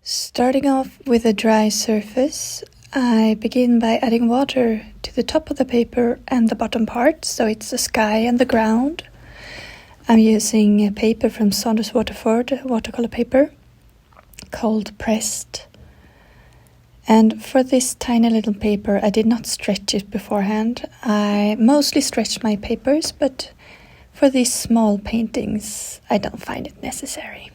Starting off with a dry surface, I begin by adding water to the top of the paper and the bottom part, so it's the sky and the ground. I'm using a paper from Saunders Waterford, watercolor paper, cold pressed. And for this tiny little paper, I did not stretch it beforehand. I mostly stretch my papers, but for these small paintings, I don't find it necessary.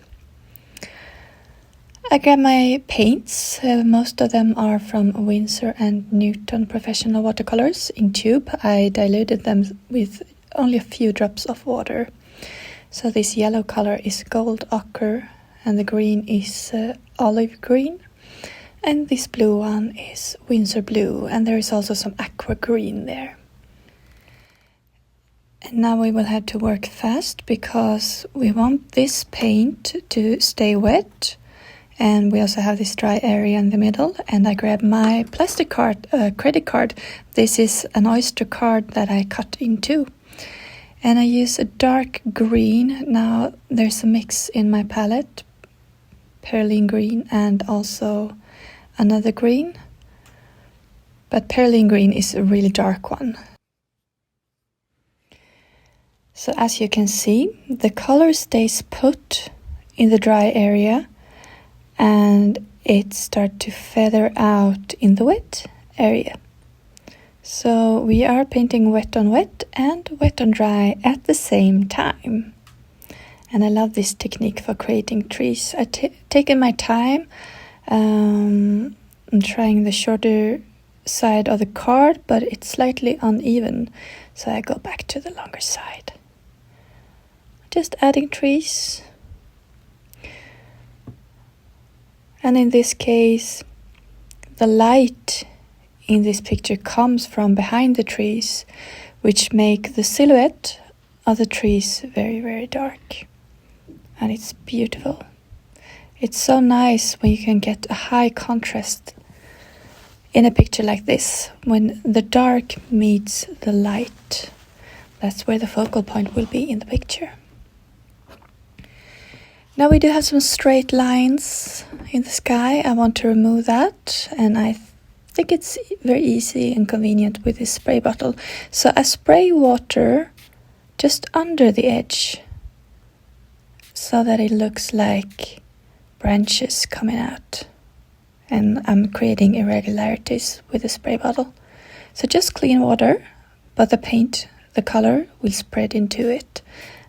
I grab my paints. Most of them are from Winsor and Newton professional watercolors in tube. I diluted them with only a few drops of water. So this yellow color is gold ochre and the green is olive green. And this blue one is Winsor Blue, and there is also some aqua green there. And now we will have to work fast because we want this paint to stay wet. And we also have this dry area in the middle. And I grab my plastic card, credit card. This is an Oyster Card that I cut in two. And I use a dark green. Now there's a mix in my palette. Perylene Green and also another green. But Perylene Green is a really dark one. So as you can see, the color stays put in the dry area. And it starts to feather out in the wet area. So we are painting wet on wet and wet on dry at the same time. And I love this technique for creating trees. I've taken my time. I'm trying the shorter side of the card, but it's slightly uneven. So I go back to the longer side. Just adding trees. And in this case, the light in this picture comes from behind the trees, which make the silhouette of the trees very, very dark. And it's beautiful. It's so nice when you can get a high contrast in a picture like this, when the dark meets the light. That's where the focal point will be in the picture. Now we do have some straight lines in the sky. I want to remove that, and I think it's very easy and convenient with this spray bottle. So I spray water just under the edge so that it looks like branches coming out. And I'm creating irregularities with the spray bottle. So just clean water, but the paint, the color will spread into it.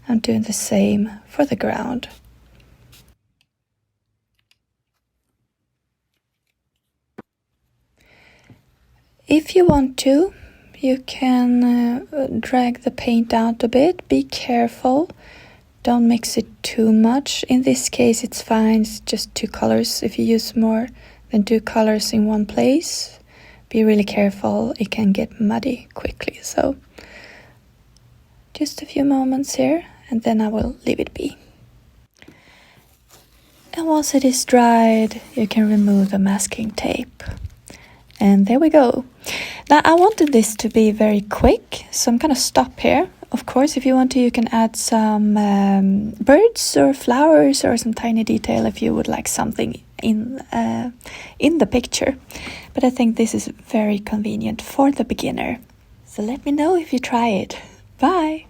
I'm doing the same for the ground. If you want to, you can drag the paint out a bit. Be careful. Don't mix it too much. In this case, it's fine. It's just two colors. If you use more than two colors in one place, be really careful. It can get muddy quickly. So just a few moments here, and then I will leave it be. And once it is dried, you can remove the masking tape. And there we go. Now I wanted this to be very quick, so I'm gonna stop here. Of course, if you want to, you can add some birds or flowers or some tiny detail if you would like something in the picture. But I think this is very convenient for the beginner. So let me know if you try it. Bye!